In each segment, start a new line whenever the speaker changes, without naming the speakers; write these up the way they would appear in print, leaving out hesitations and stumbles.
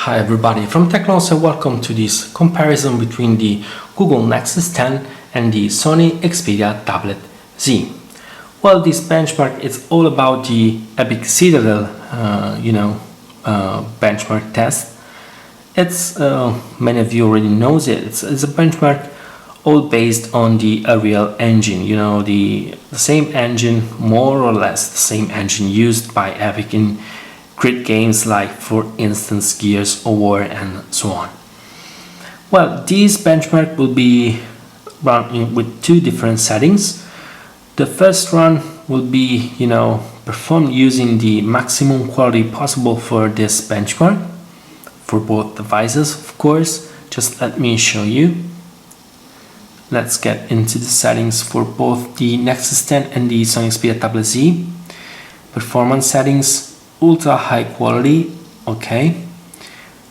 Hi everybody, from TechnoLost and welcome to this comparison between the Google Nexus 10 and the Sony Xperia Tablet Z. Well, this benchmark is all about the Epic Citadel, benchmark test. It's many of you already knows it. It's a benchmark all based on the Unreal Engine. The same engine, more or less the same engine used by Epic in great games like, for instance, Gears of War and so on. Well, this benchmark will be run with two different settings. The first run will be, performed using the maximum quality possible for this benchmark for both devices, of course. Just let me show you. Let's get into the settings for both the Nexus 10 and the Sony Xperia Tablet Z. Performance settings: ultra high quality, okay.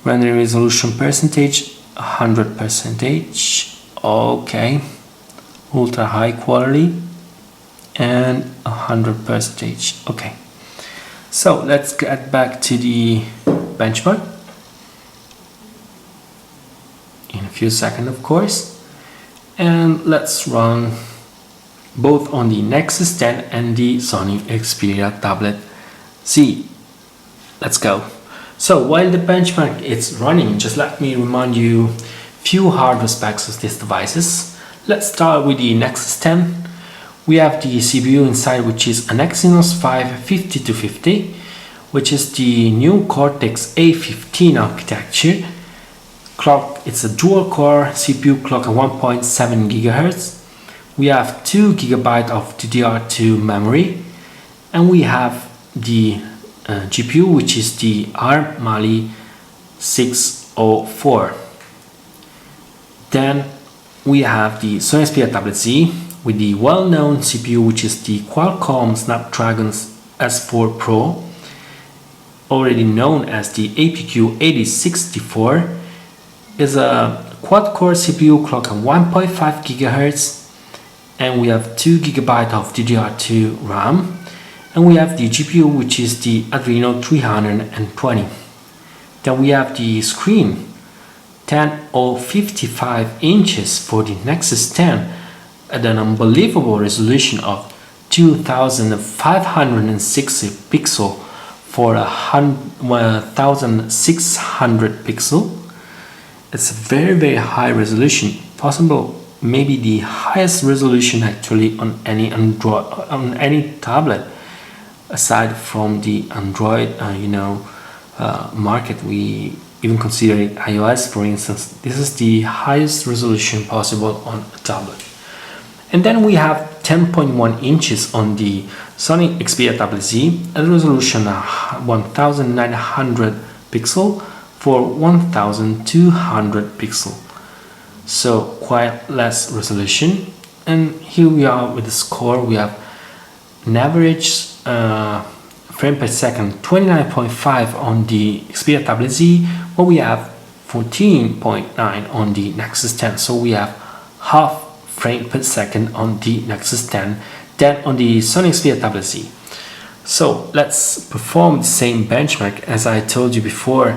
Rendering resolution percentage 100%, okay. Ultra high quality and 100%, okay. So let's get back to the benchmark in a few seconds, of course, and let's run both on the Nexus 10 and the Sony Xperia Tablet Z. Let's go. So while the benchmark is running, just let me remind you few hardware specs of these devices. Let's start with the Nexus 10. We have the CPU inside, which is an Exynos 5 5250, which is the new Cortex A15 architecture. Clock, it's a dual core CPU clock at 1.7 GHz. We have 2 GB of DDR2 memory, and we have the GPU, which is the ARM Mali 604. Then we have the Sony Xperia Tablet Z with the well-known CPU, which is the Qualcomm Snapdragon S4 Pro, already known as the APQ 8064. Is a quad-core CPU clock at 1.5 GHz, and we have 2 GB of DDR2 RAM. And we have the GPU, which is the Adreno 320. Then we have the screen, 10 or 55 inches for the Nexus 10 at an unbelievable resolution of 2560 pixel for 1600 pixel. It's a very high resolution, possible maybe the highest resolution actually on any Android, on any tablet. Aside from the Android, market, we even consider it iOS, for instance. This is the highest resolution possible on a tablet. And then we have 10.1 inches on the Sony Xperia Tablet Z, a resolution of 1900 pixel for 1200 pixel. So quite less resolution. And here we are with the score. We have an average frame per second 29.5 on the Xperia Tablet Z, but we have 14.9 on the Nexus 10. So we have half frame per second on the Nexus 10 than on the Sony Xperia Tablet Z. So let's perform the same benchmark as I told you before,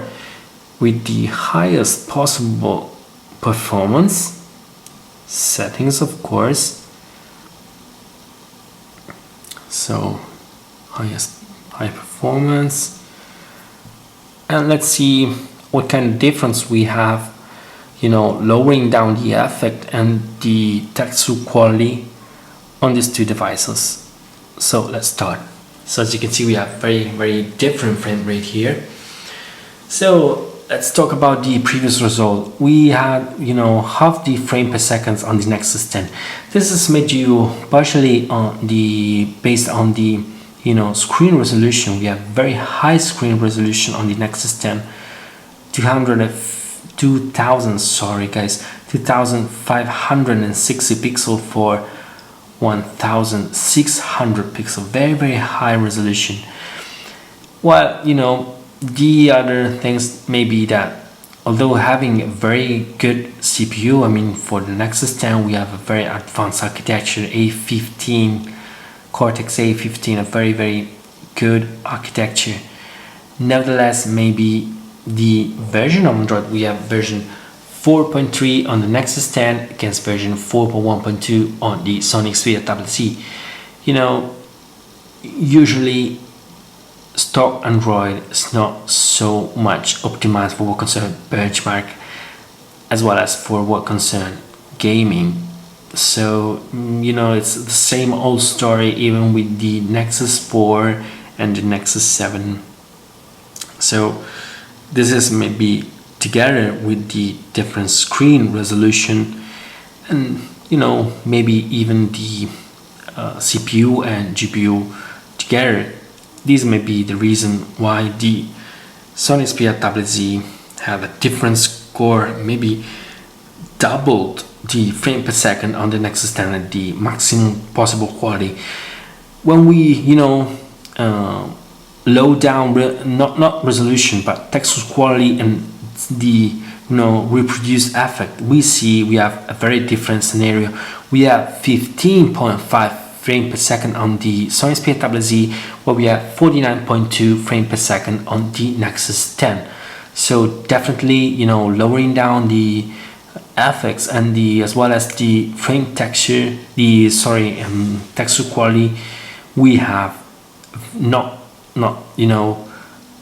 with the highest possible performance settings, of course. So high performance, and let's see what kind of difference we have, lowering down the effect and the texture quality on these two devices. So let's start. So as you can see, we have very different frame rate here. So let's talk about the previous result. We had, half the frame per second on the Nexus 10. This is made you partially based on the screen resolution. We have very high screen resolution on the Nexus 10, 2560 pixel for 1600 pixel. Very high resolution. Well, the other things may be that although having a very good CPU, for the Nexus 10 we have a very advanced architecture, A15, Cortex A15, a very good architecture. Nevertheless, maybe the version of Android, we have version 4.3 on the Nexus 10 against version 4.1.2 on the Sony Xperia Tablet Z. You know, usually stock Android is not so much optimized for what concerns benchmark as well as for what concerns gaming. So you know, it's the same old story even with the Nexus 4 and the Nexus 7. So this is maybe together with the different screen resolution and you know, maybe even the CPU and GPU together. These may be the reason why the Sony Xperia Tablet Z have a different score, maybe doubled the frame per second on the Nexus 10 at the maximum possible quality. When we, you know, low down, not resolution, but texture quality and the, you know, reproduced effect, we have a very different scenario. We have 15.5 frame per second on the Sony Xperia Tablet Z, where we have 49.2 frame per second on the Nexus 10. So definitely, you know, lowering down the effects and the as well as the frame texture, texture quality, we have not you know,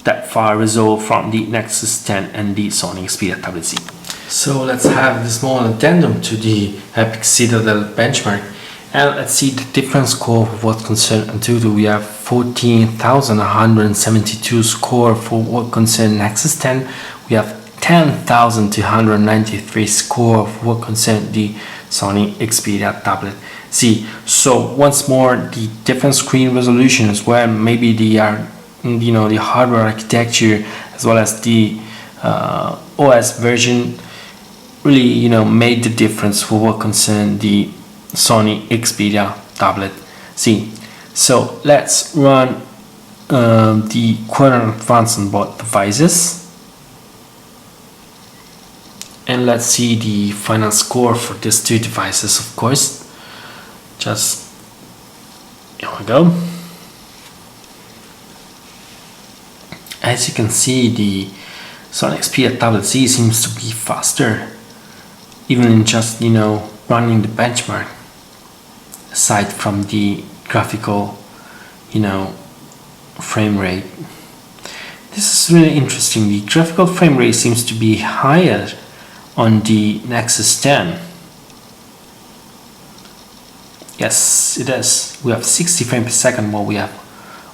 that far resolved from the Nexus 10 and the Sony Xperia Tablet Z. So let's have this small addendum to the Epic Citadel benchmark, and let's see the different score for what concerns Antutu. We have 14,172 score for what concerns Nexus 10. We have 10,293 score for what concerns the Sony Xperia Tablet Z. So once more, the different screen resolutions where maybe the you know, the hardware architecture as well as the OS version really, you know, made the difference for what concerns the Sony Xperia Tablet Z. So let's run the quadrant advanced on both devices, and let's see the final score for these two devices. Of course, just here we go. As you can see, the Sony Xperia Tablet Z seems to be faster, even in just, you know, running the benchmark. Aside from the graphical, you know, frame rate, this is really interesting. The graphical frame rate seems to be higher on the Nexus 10. Yes, it is. We have 60 frames per second, while we have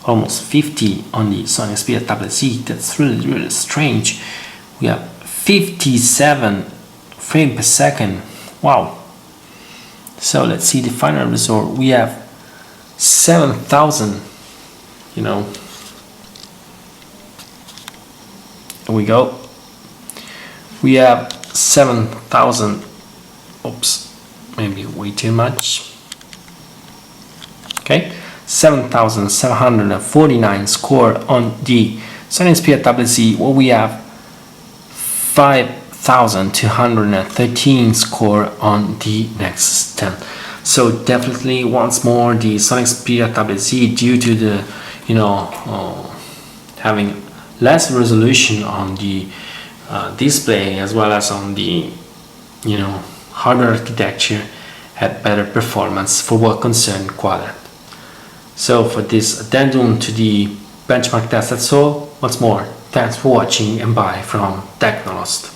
almost 50 on the Sony Xperia Tablet Z. That's really strange. We have 57 frames per second. Wow. So let's see the final result. We have 7,000, you know. Here we go. We have 7,000. Oops, maybe way too much. Okay, 7,749 score on the Sony Xperia Tablet Z, where we have 5,213 score on the Nexus 10. So definitely, once more, the Sony Xperia Tablet Z, due to the, you know, having less resolution on the display as well as on the, you know, hardware architecture, had better performance for what concerned quadrant. So for this addendum to the benchmark test, that's all. Once more, thanks for watching and bye from TechnoLost.